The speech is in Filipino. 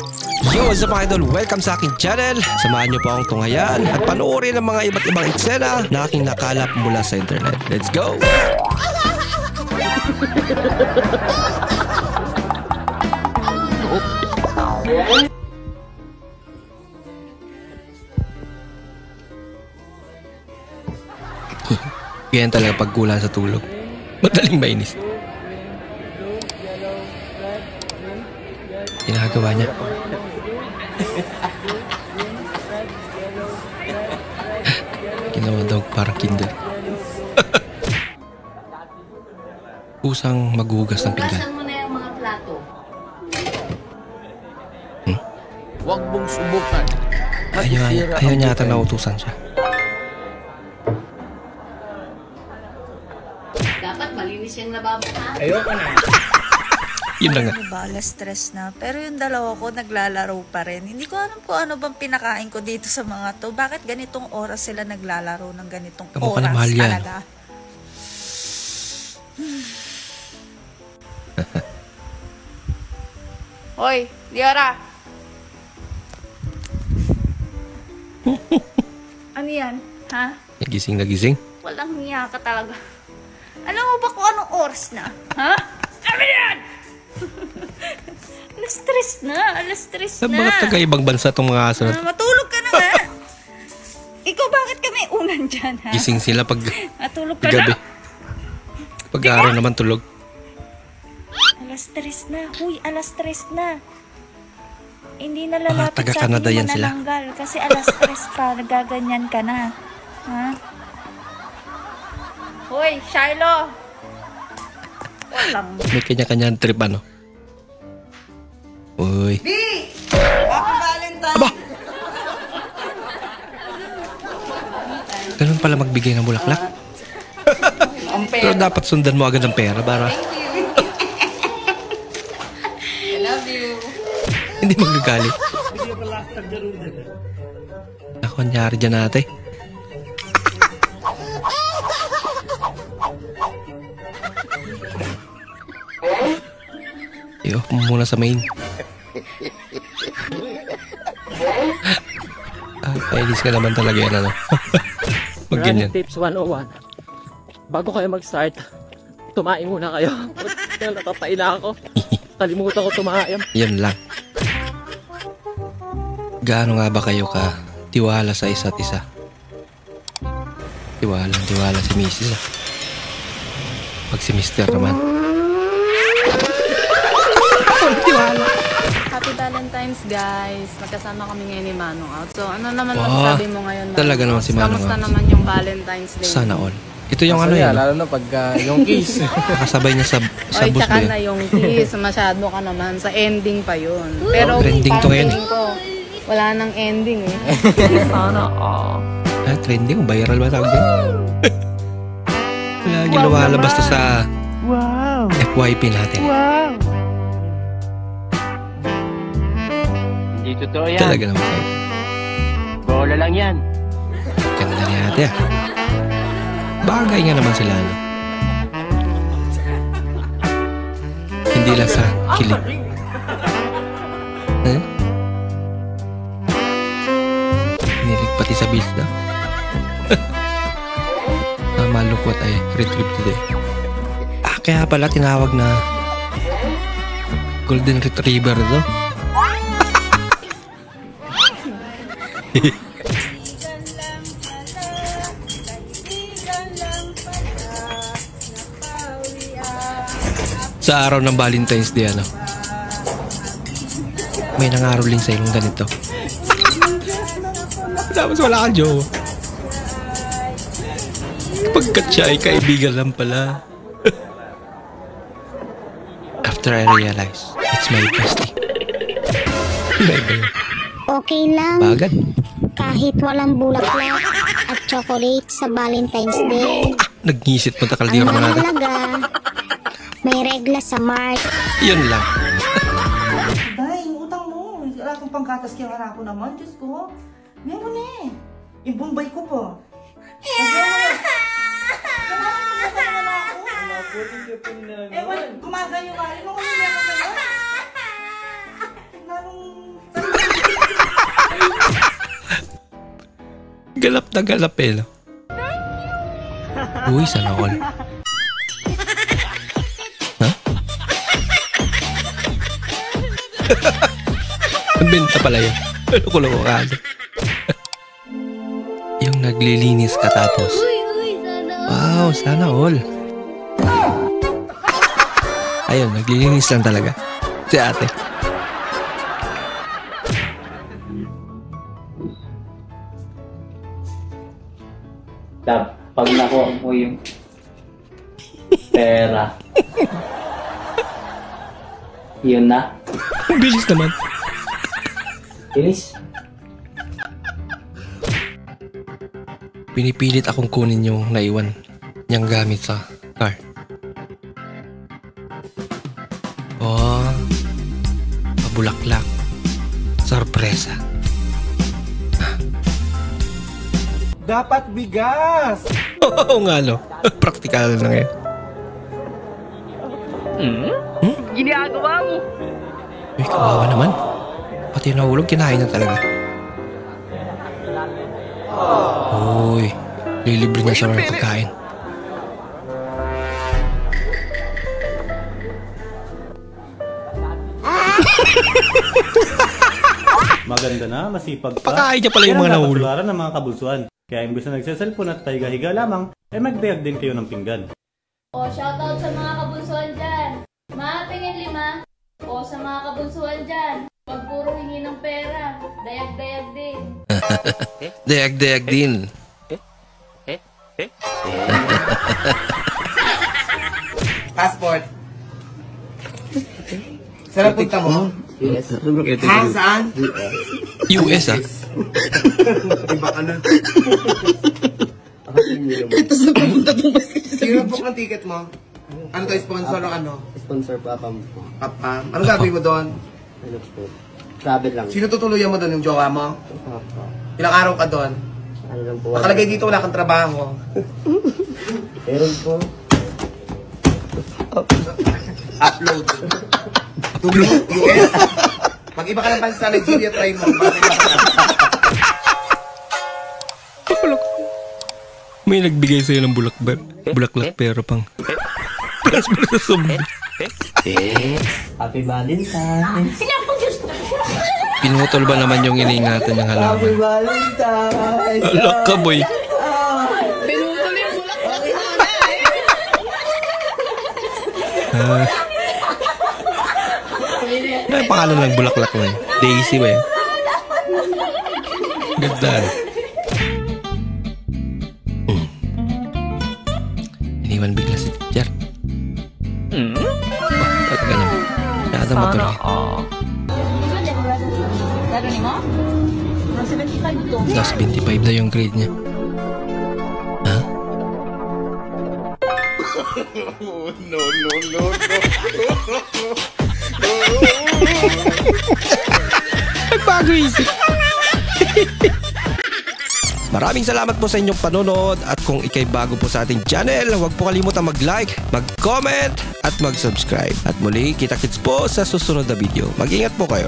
Yo, what's up mga idol? Welcome sa aking channel. Samahan niyo po akong tunghayan at panoorin ang mga iba't ibang eksena na aking nakalap mula sa internet. Let's go! Ganyan talaga pag kulang sa tulog. Madaling mainis. Ginagawa niya. Ginawa daw parang Kindle. Pusang maghugas ng pinggan. Hugasan mo na yung mga plato. Huwag mong subukan. Ayaw niya ata nautusan siya. Dapat malinis yung lababo ha. Ayoko na. Yun na nga. Diba, alas stress na. Pero yung dalawa ko naglalaro pa rin. Hindi ko alam kung ano bang pinakain ko dito sa mga to. Bakit ganitong oras sila naglalaro ng ganitong Kamukha ni oras Mahal yan. talaga? Hoy, Liara! Ano yan? Ha? Nagising na gising. Walang niya ka talaga. Alam mo ba kung anong oras na? Ha? Ano yan? Alas stress na. Alas stress Sa na. mga taga-ibang bansa itong mga aso na to. Matulog ka na nga. Ikaw bakit kami unan dyan, ha? Gising sila pag Matulog ka gabi. na. Pag-aaral naman tulog. Alas stress na. Huy, alas stress na. Hindi na lalapit sa akin taga-Canada yung yan sila. manananggal. Kasi alas stress pa. Nagaganyan ka na. Ha? Hoy, Shiloh! Walang. May kanya-kanyang trip ano. Uy. Happy Valentine! Aba! Ganun pala magbigay ng bulaklak. Pero dapat sundan mo agad ang pera para I love you. hindi magagalit. Ako, nyari dyan ate. I-off mo muna sa main. Kainis ka naman talaga yan, ano? Pag ganyan. Running tips 101. Bago kayo mag-start, tumain muna kayo. Natatain na ako. Kalimutan ko tumain. Yan lang. Gaano nga ba kayo ka tiwala sa isa't isa? Tiwala si Mrs. Pag si Mr. naman. Tiwala. Happy Valentine's guys! Magkasama kami ngayon ni Manong Out. So ano naman Wow, masasabi mo ngayon? talaga naman si Manong Kamusta Out. naman yung Valentine's Day? Sana all. Ito yung ano yan. Lalo na pag yung kiss. Nakasabay niya sa Oy, bus tsaka ba na yun? yung kiss. Masyado ka naman. Sa ending pa yun. Pero Trending to ngayon. feeling ko, wala nang ending eh. Sana all. Trending? Viral ba tawag yan? Lagi lumalabas to sa FYP natin. Hindi totoo yan. Talaga naman kayo. Bola lang yan. Ganda ni ate ah. Bagay nga naman sila ano. Hindi lang sa kilig. Nilig pati sa bills daw. Malungkot ay retrieve today. Kaya pala tinawag na Golden Retriever to. Sa araw ng Valentine's Day ano, may nangaroling sa ilong ganito. Tapos wala kang jowa. Pagkat siya ay kaibigan lang pala. After I realize, it's my bestie. Iba yun. Okay lang Bagad. kahit walang bulaklak at chocolate sa Valentine's Day. Nag-ngisit mo Ang takaldiro mo natin. mahalaga, may regla sa Mark. Yun lang. Day, yung utang mo. Wala akong pangkatas kaya wala ko naman. Diyos ko. Meron eh. Yung Bombay ko po. Ewan, gumagay yung wali mo. Kung meron kayo. Lalong Galap na galap eh, no? Uy, sana all. Ha? Ang benta pala yun. Ano ko lang wakado? Yung naglilinis ka tapos. Wow, sana all. Ayun, naglilinis lang talaga. Si ate. Pag nakuha mo yung pera, yun na. Bilis naman. Bilis. Pinipilit akong kunin yung naiwan niyang gamit sa car. Oh, pabulaklak. Sorpresa. Dapat bigas! Oo nga, no? Praktikal na ngayon. Ginagawa mo! Uy, kawawa naman. Pati yung nahulog, kinain na talaga. Uy, lilibre niya siya ng pagkain. Maganda na, masipag pa. Pakain niya pala yung mga nahulog. Kaya ng mga kabulsuan. Kaya imbes na nagsaselfon at tayga-higa lamang, ay magbayag din kayo ng pinggan. O, shoutout sa mga kabunsuan dyan. Tingin 5. O, sa mga kabunsuan dyan. Pag puro hingi ng pera, dayag-dayag din. Dayag-dayag din. Passport. Saan punta mo? Yes. Ha? Saan? US ah. Iba ka na. Ito sa papunta itong basket. Sino book ng ticket mo? Ano to? Sponsor o ano? Sponsor Papam po. Papam. Ano gagawin mo doon? Ano po? Travel lang. Sino tutuluyan mo doon? Yung jowa mo? Papa. Ilang araw ka doon? Ano lang po? Nakalagay dito wala kang trabaho. Meron po. Upload. Upload? Yes. Pag iba ka ng bansa sa Nigeria, try mo. May nagbigay sa'yo ng bulaklak pero pang plus mo sa zombie. Happy Valentine's. Pinutol ba naman yung iniingatan niyang halaman? Happy Valentine's. Alak ka, boy. Pinutol yung bulaklak Ano yung pangalan ng bulaklak na yun? Daisy ba yun? Ganda. Iniwan bigla si Jar. Ba't ganyan? Masyadong matuloy. Tapos 25 na yung grade niya. Ha? No. Nagbago isip. Maraming salamat po sa inyong panonood at kung ikay bago po sa ating channel, huwag po kalimutan mag-like, mag-comment at mag-subscribe. At muli, kita-kits po sa susunod na video. Mag-ingat po kayo.